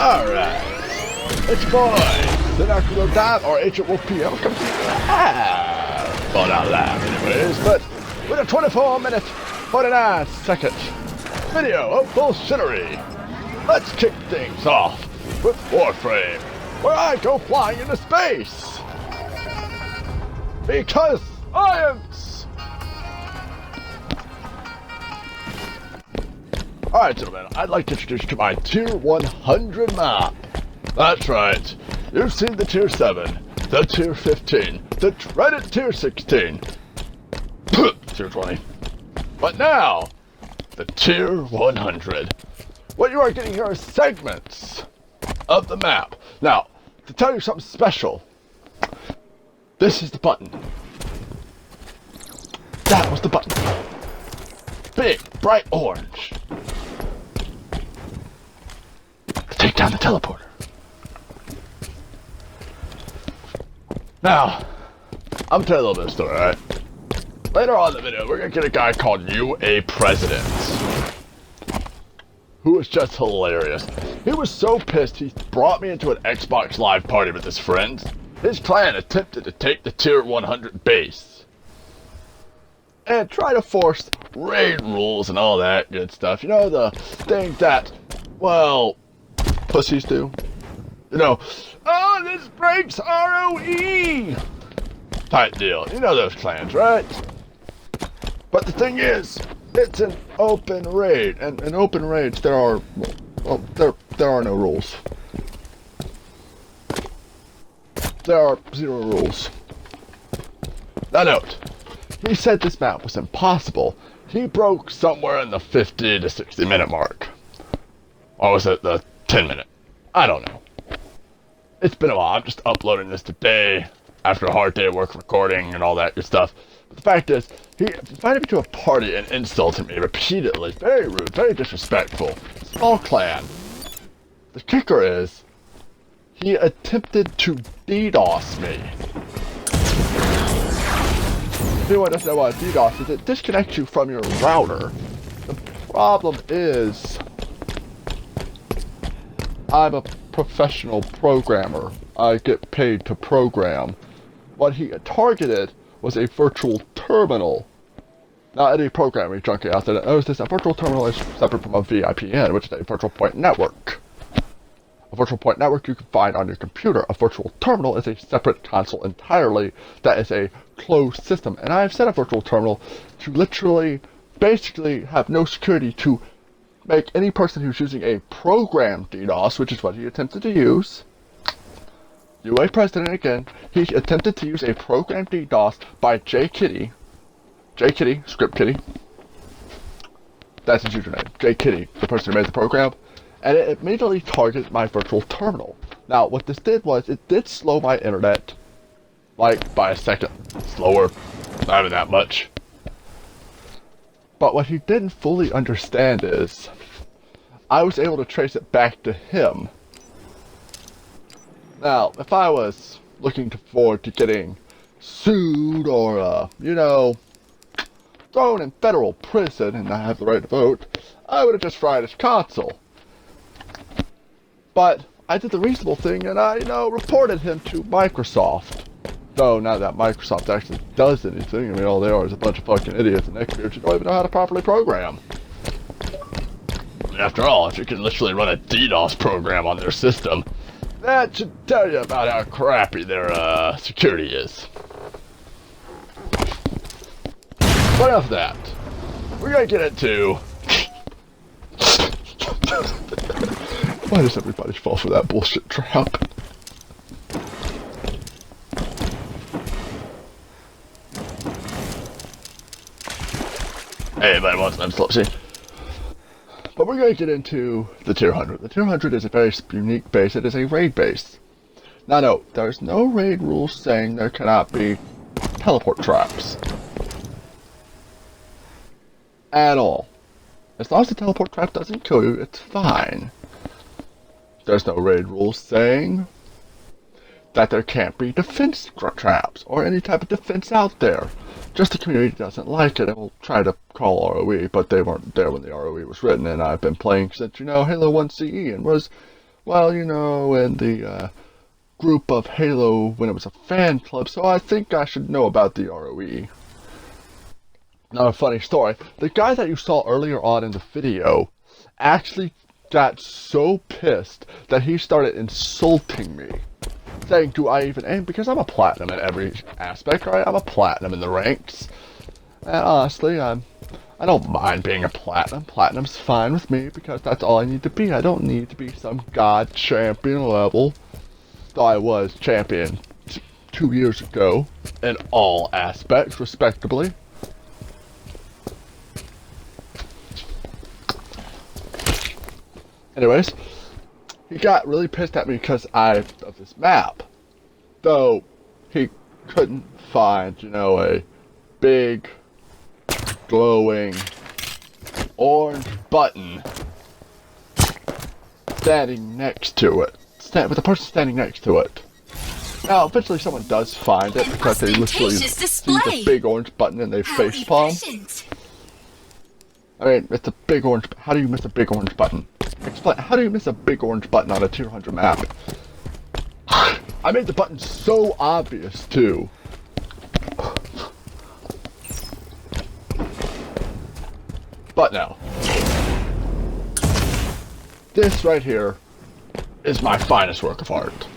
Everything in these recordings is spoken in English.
Alright. It's your boy, the Narco Dive, or Agent Wolf PM. Come to well, not that, anyways, but with a 24-minute, 49-second video of bullshittery. Let's kick things off with Warframe, where I go flying into space. Because I am... Alright, gentlemen, I'd like to introduce you to my Tier 100 map. That's right, you've seen the Tier 7, the Tier 15, the dreaded Tier 16, Tier 20, but now, the Tier 100. What you are getting here are segments of the map. Now, to tell you something special, this is the button. That was the button. Big, bright orange. Take down the teleporter. Now, I'm gonna tell you a little bit of a story, alright? Later on in the video, we're gonna get a guy called UA President, who was just hilarious. He was so pissed, he brought me into an Xbox Live party with his friends. His clan attempted to take the Tier 100 base and try to force raid rules and all that good stuff. You know, the thing that, well, pussies do. You know, oh, this breaks ROE type deal. You know those clans, right? But the thing is, it's an open raid, and in open raids there are, well, there are no rules. There are 0 rules. Now note, he said this map was impossible. He broke somewhere in the 50 to 60 minute mark. Or was it the 10 minute? I don't know. It's been a while. I'm just uploading this today after a hard day of work recording and all that good stuff. But the fact is, he invited me to a party and insulted me repeatedly. Very rude, very disrespectful. Small clan. The kicker is, he attempted to DDoS me. If anyone doesn't know what DDoS is, it disconnects you from your router. The problem is, I'm a professional programmer. I get paid to program. What he targeted was a virtual terminal. Now, any programming junkie out there that knows this, a virtual terminal is separate from a VPN, which is a virtual point network. A virtual point network you can find on your computer. A virtual terminal is a separate console entirely that is a closed system. And I've set a virtual terminal to literally, basically have no security to make any person who's using a program DDoS, which is what he attempted to use. UA President again, he attempted to use a program DDoS by JKitty, Script Kitty. That's his username, JKitty, the person who made the program. And it immediately targeted my virtual terminal. Now, what this did was, it did slow my internet, like, by a second. Slower, not even that much. But what he didn't fully understand is, I was able to trace it back to him. Now, if I was looking forward to getting sued or, you know, thrown in federal prison and I have the right to vote, I would have just fried his console. But I did the reasonable thing and I, you know, reported him to Microsoft. No, not that Microsoft actually does anything. I mean, all they are is a bunch of fucking idiots and experts who don't even know how to properly program. After all, if you can literally run a DDoS program on their system, that should tell you about how crappy their security is. But enough of that. We're gonna get into... Why does everybody fall for that bullshit trap? Hey, everybody wants them slopsy. But we're going to get into the Tier 100. The Tier 100 is a very unique base. It is a raid base. Now note, there's no raid rules saying there cannot be teleport traps. At all. As long as the teleport trap doesn't kill you, it's fine. There's no raid rules saying that there can't be defense traps or any type of defense out there. Just the community doesn't like it and will try to call ROE, but they weren't there when the ROE was written, and I've been playing since, you know, Halo 1 CE and was well, you know, in the group of Halo when it was a fan club, so I think I should know about the ROE. Now, a funny story. The guy that you saw earlier on in the video actually got so pissed that he started insulting me. Saying, do I even aim? Because I'm a platinum in every aspect, right? I'm a platinum in the ranks. And honestly, I don't mind being a platinum. Platinum's fine with me because that's all I need to be. I don't need to be some god champion level. Though I was champion 2 years ago in all aspects, respectably. Anyways, he got really pissed at me because of this map. Though he couldn't find, you know, a big, glowing, orange button standing next to it. With the person standing next to it. Now, eventually someone does find it because they literally see the big orange button and they facepalm. I mean, it's a big orange. How do you miss a big orange button? Explain. How do you miss a big orange button on a tier 100 map? I made the button so obvious too. But now, this right here is my finest work of art.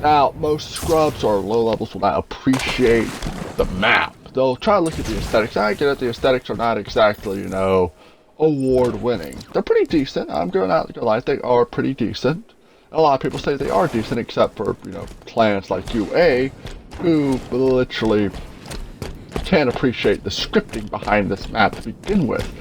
Now, most scrubs or low levels will not appreciate the map. They'll try to look at the aesthetics. I get it, the aesthetics are not exactly, you know, award-winning. They're pretty decent. I'm going out to lie, they are pretty decent. A lot of people say they are decent, except for, you know, clans like UA, who literally can't appreciate the scripting behind this map to begin with.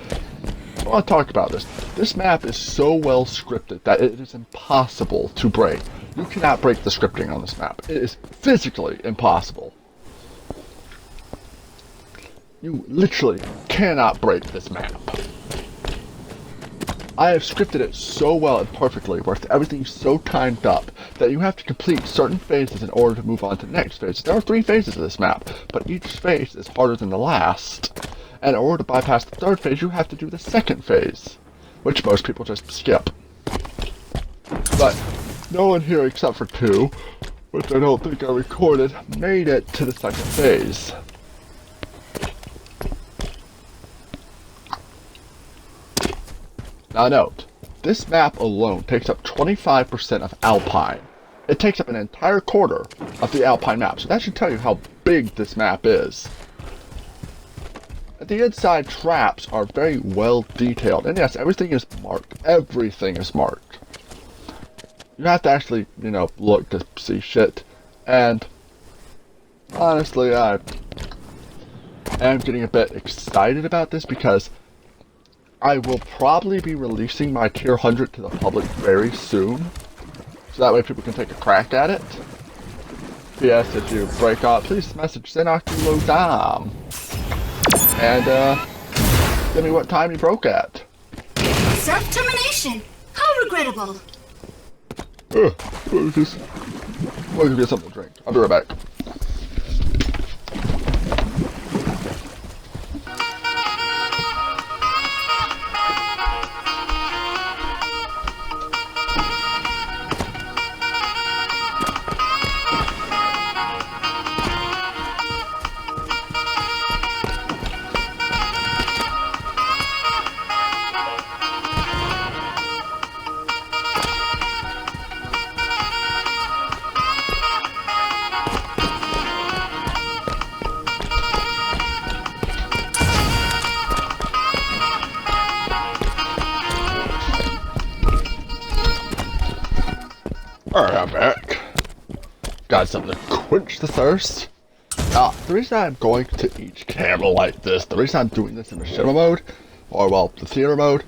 I want to talk about this. This map is so well scripted that it is impossible to break. You cannot break the scripting on this map. It is physically impossible. You literally cannot break this map. I have scripted it so well and perfectly, where everything's so timed up that you have to complete certain phases in order to move on to the next phase. There are 3 phases of this map, but each phase is harder than the last. And in order to bypass the 3rd phase, you have to do the 2nd phase, which most people just skip. But no one here except for 2, which I don't think I recorded, made it to the 2nd phase. Now note, this map alone takes up 25% of Alpine. It takes up an entire quarter of the Alpine map, so that should tell you how big this map is. The inside traps are very well detailed, and yes, everything is marked. Everything is marked. You have to actually, you know, look to see shit, and honestly, I am getting a bit excited about this because I will probably be releasing my tier 100 to the public very soon, so that way people can take a crack at it. P.S. If you break out, please message Dam. And, tell me what time you broke at. Self-termination! How regrettable! Let me get something to drink. I'll be right back. Alright, I'm back. Got something to quench the thirst. Now, the reason I'm going to each camera like this, the reason I'm doing this in machinima mode, or well, the theater mode,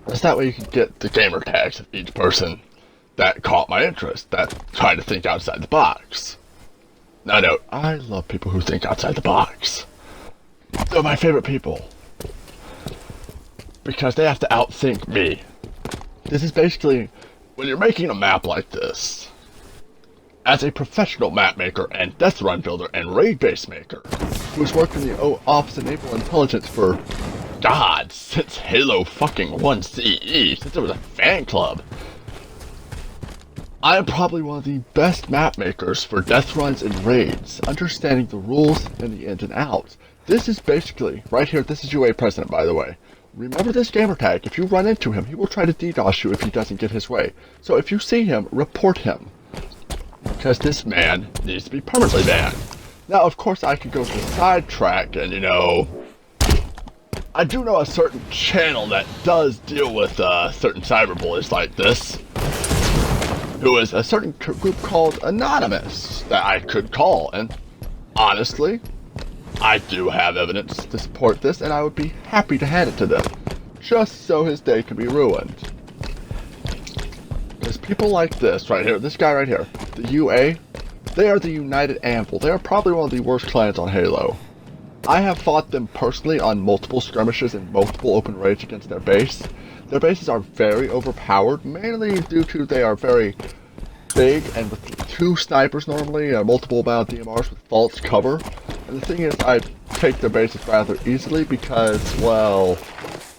is that way you can get the gamer tags of each person that caught my interest, that tried to think outside the box. Now note, I love people who think outside the box. They're my favorite people. Because they have to outthink me. This is basically, when you're making a map like this, as a professional map maker and death run builder and raid base maker, who's worked in the Office of Naval Intelligence for, God, since Halo fucking 1 CE, since it was a fan club, I am probably one of the best map makers for death runs and raids, understanding the rules and the ins and outs. This is basically, right here, this is UA President, by the way. Remember this gamer tag. If you run into him, he will try to DDoS you if he doesn't get his way. So if you see him, report him. Because this man needs to be permanently banned. Now, of course, I could go to sidetrack and, I do know a certain channel that does deal with certain cyberbullies like this. Who is a certain group called Anonymous that I could call. And honestly, I do have evidence to support this, and I would be happy to hand it to them. Just so his day can be ruined. Because people like this right here, this guy right here, the UA, they are the United Anvil. They are probably one of the worst clans on Halo. I have fought them personally on multiple skirmishes and multiple open raids against their base. Their bases are very overpowered, mainly due to they are very big and with 2 snipers normally, multiple amount of DMRs with false cover. And the thing is, I take their bases rather easily because, well,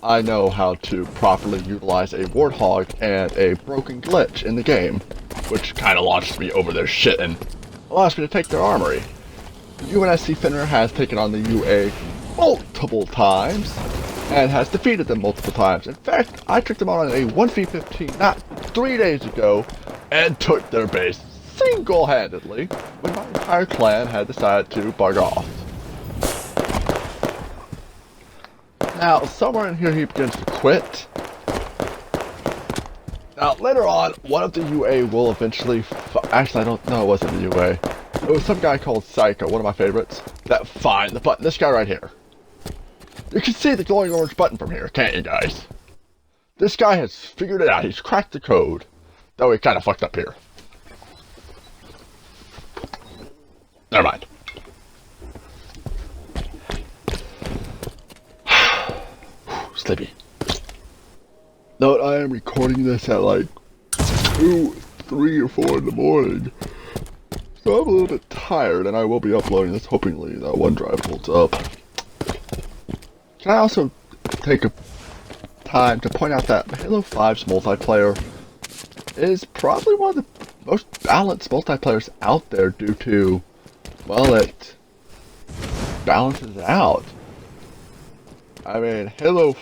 I know how to properly utilize a Warthog and a broken glitch in the game, which kind of launches me over their shit and allows me to take their armory. UNSC Finner has taken on the UA multiple times, and has defeated them multiple times. In fact, I took them on a 1v15 not 3 days ago, and took their base single-handedly, when my entire clan had decided to bug off. Now, somewhere in here he begins to quit. Now, later on, one of the UA will eventually... Actually, I don't know, it wasn't the UA. It was some guy called Psycho, one of my favorites, that find the button. This guy right here. You can see the glowing orange button from here, can't you guys? This guy has figured it out. He's cracked the code. Though he kind of fucked up here. Never mind. Sleepy. Note, I am recording this at like 2, 3, or 4 in the morning. So I'm a little bit tired, and I will be uploading this, hopefully that OneDrive holds up. Can I also take a time to point out that Halo 5's multiplayer is probably one of the most balanced multiplayers out there due to, well, it balances it out. I mean, Halo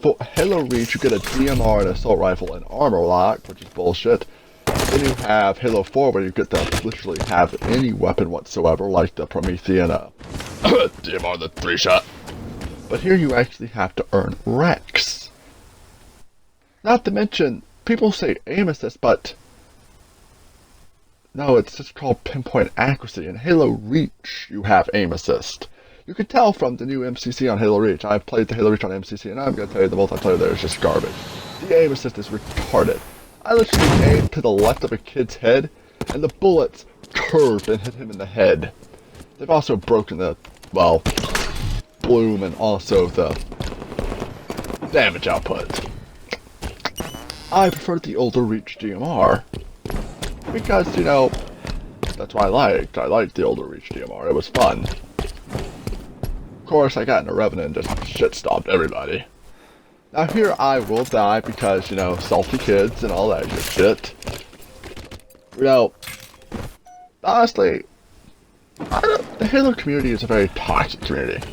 Reach, you get a DMR, an assault rifle, and armor lock, which is bullshit. Then you have Halo 4, where you get to literally have any weapon whatsoever, like the Promethean DMR, the 3-shot. But here you actually have to earn Rex. Not to mention, people say aim assist, but no, it's just called pinpoint accuracy. In Halo Reach, you have aim assist. You can tell from the new MCC on Halo Reach. I've played the Halo Reach on MCC, and I'm going to tell you the multiplayer there is just garbage. The aim assist is retarded. I literally aimed to the left of a kid's head, and the bullets curved and hit him in the head. They've also broken the, well, bloom and also the damage output. I prefer the older Reach DMR. Because, that's what I liked. I liked the older Reach DMR. It was fun. Of course, I got in a Revenant and just shit-stomped everybody. Now here I will die because, salty kids and all that good shit. Honestly, the Halo community is a very toxic community.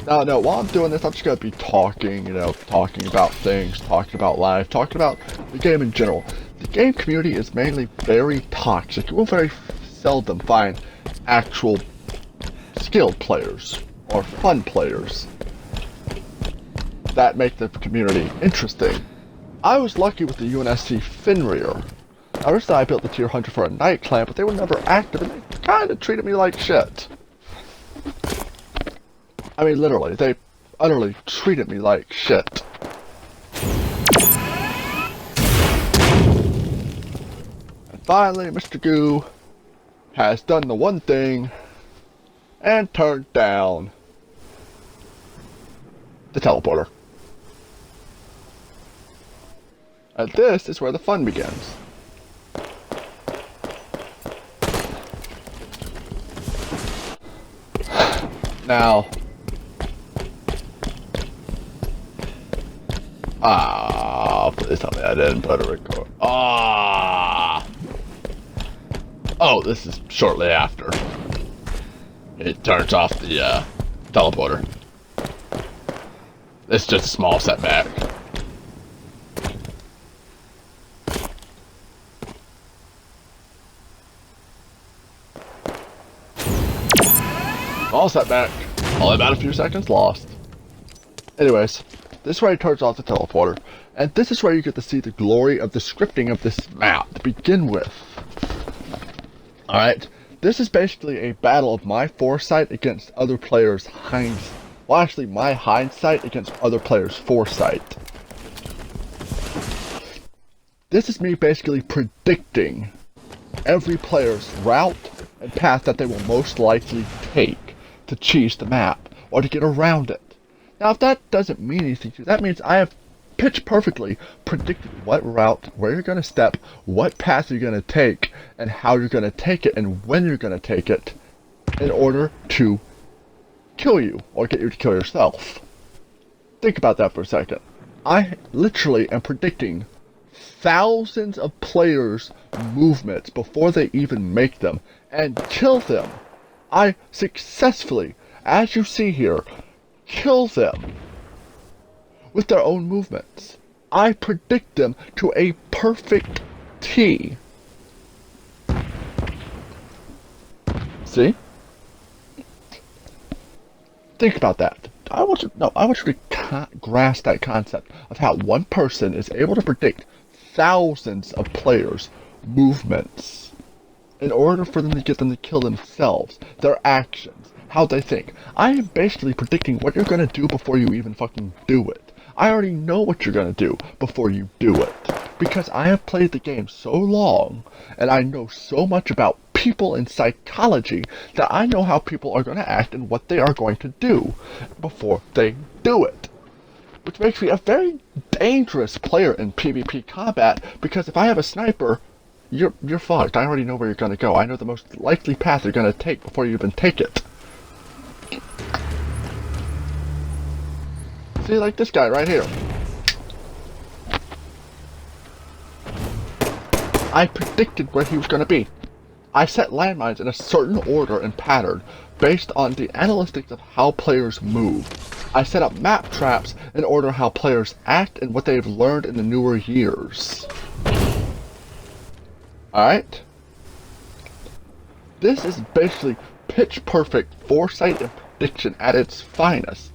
Now, no, while I'm doing this, I'm just going to be talking, talking about things, talking about life, talking about the game in general. The game community is mainly very toxic. You will very seldom find actual skilled players or fun players that make the community interesting. I was lucky with the UNSC Fenrir. Originally I built the tier 100 for a night clan, but they were never active and they kinda treated me like shit. I mean literally, they utterly treated me like shit. And finally, Mr. Goo has done the one thing and turned down the teleporter. And this is where the fun begins. Now, please tell me I didn't put a record. Oh, this is shortly after. It turns off the teleporter. It's just a small setback. Small setback. Only about a few seconds lost. Anyways, this is where he turns off the teleporter. And this is where you get to see the glory of the scripting of this map to begin with. Alright, this is basically a battle of my foresight against other players' hindsight. Well, actually, my hindsight against other players' foresight. This is me basically predicting every player's route and path that they will most likely take to cheese the map or to get around it. Now, if that doesn't mean anything to you, that means I have pitch perfectly predicted what route, where you're going to step, what path you're going to take, and how you're going to take it, and when you're going to take it, in order to kill you, or get you to kill yourself. Think about that for a second. I literally am predicting thousands of players' movements before they even make them, and kill them. I successfully, as you see here, kill them with their own movements. I predict them to a perfect T. See? Think about that. I want you to grasp that concept of how one person is able to predict thousands of players' movements in order for them to get them to kill themselves, their actions, how they think. I am basically predicting what you're going to do before you even fucking do it. I already know what you're going to do before you do it. Because I have played the game so long, and I know so much about people and psychology, that I know how people are going to act and what they are going to do before they do it. Which makes me a very dangerous player in PvP combat, because if I have a sniper, you're fucked. I already know where you're going to go. I know the most likely path you're going to take before you even take it. See, like this guy right here. I predicted where he was going to be. I set landmines in a certain order and pattern based on the analytics of how players move. I set up map traps in order how players act and what they've learned in the newer years. Alright? This is basically pitch perfect foresight and prediction at its finest.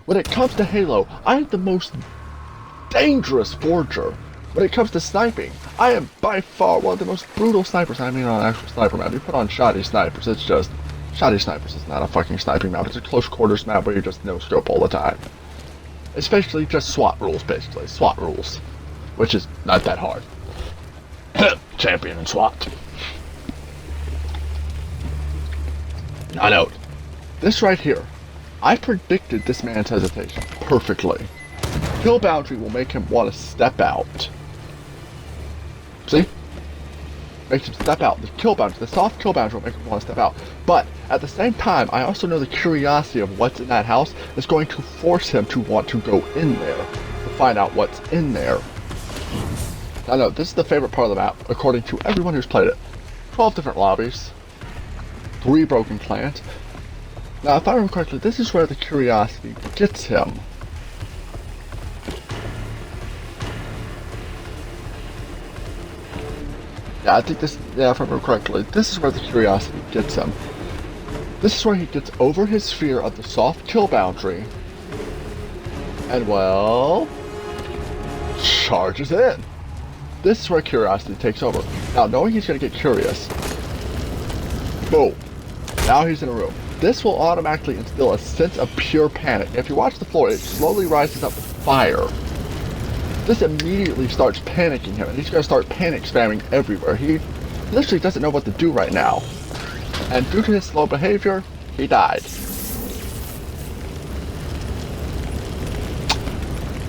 When it comes to Halo, I am the most dangerous forger. When it comes to sniping, I am by far one of the most brutal snipers. I mean, on an actual sniper map. You put on shoddy snipers, it's just... Shoddy snipers is not a fucking sniping map. It's a close quarters map where you just no-scope all the time. It's basically just SWAT rules, basically. SWAT rules. Which is not that hard. Champion and SWAT. Now note, this right here, I predicted this man's hesitation perfectly. Kill boundary will make him want to step out. See? Makes him step out. The kill boundary, the soft kill boundary will make him want to step out. But at the same time, I also know the curiosity of what's in that house is going to force him to want to go in there to find out what's in there. Now note, this is the favorite part of the map, according to everyone who's played it. 12 different lobbies, 3 broken clans. Now, if I remember correctly, this is where the curiosity gets him. Yeah, I think this, yeah, if I remember correctly, this is where the curiosity gets him. This is where he gets over his fear of the soft kill boundary, and, well, charges in. This is where curiosity takes over. Now, knowing he's going to get curious, boom, now he's in a room. This will automatically instill a sense of pure panic. If you watch the floor, it slowly rises up with fire. This immediately starts panicking him, and he's going to start panic spamming everywhere. He literally doesn't know what to do right now. And due to his slow behavior, he died.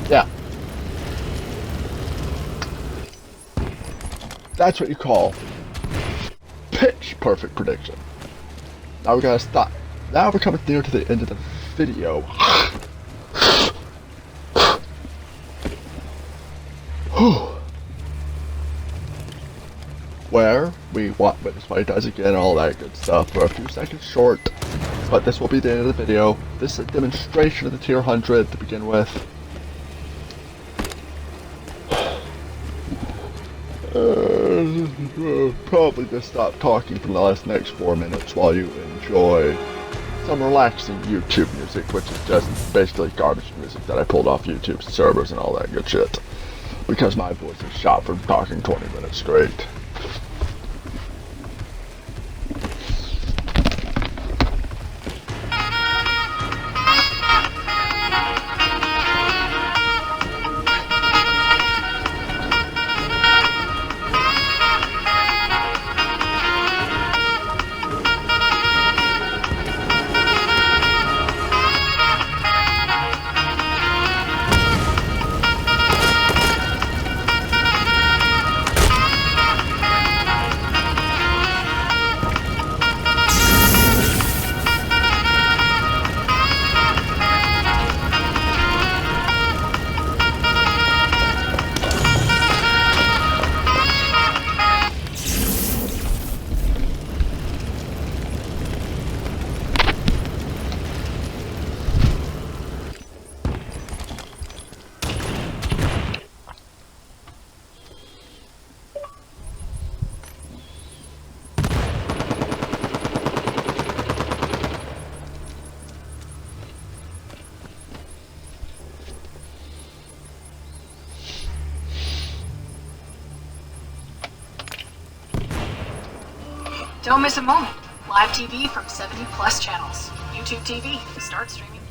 Yeah. That's what you call pitch perfect prediction. Now we gotta stop. Now we're coming near to the end of the video. where we witness what he does again, all that good stuff. We're a few seconds short, but this will be the end of the video. This is a demonstration of the tier 100 to begin with. Probably just stop talking for the next 4 minutes while you enjoy some relaxing YouTube music, which is just basically garbage music that I pulled off YouTube servers and all that good shit. Because my voice is shot for talking 20 minutes straight. Don't miss a moment. Live TV from 70 plus channels. YouTube TV. Start streaming.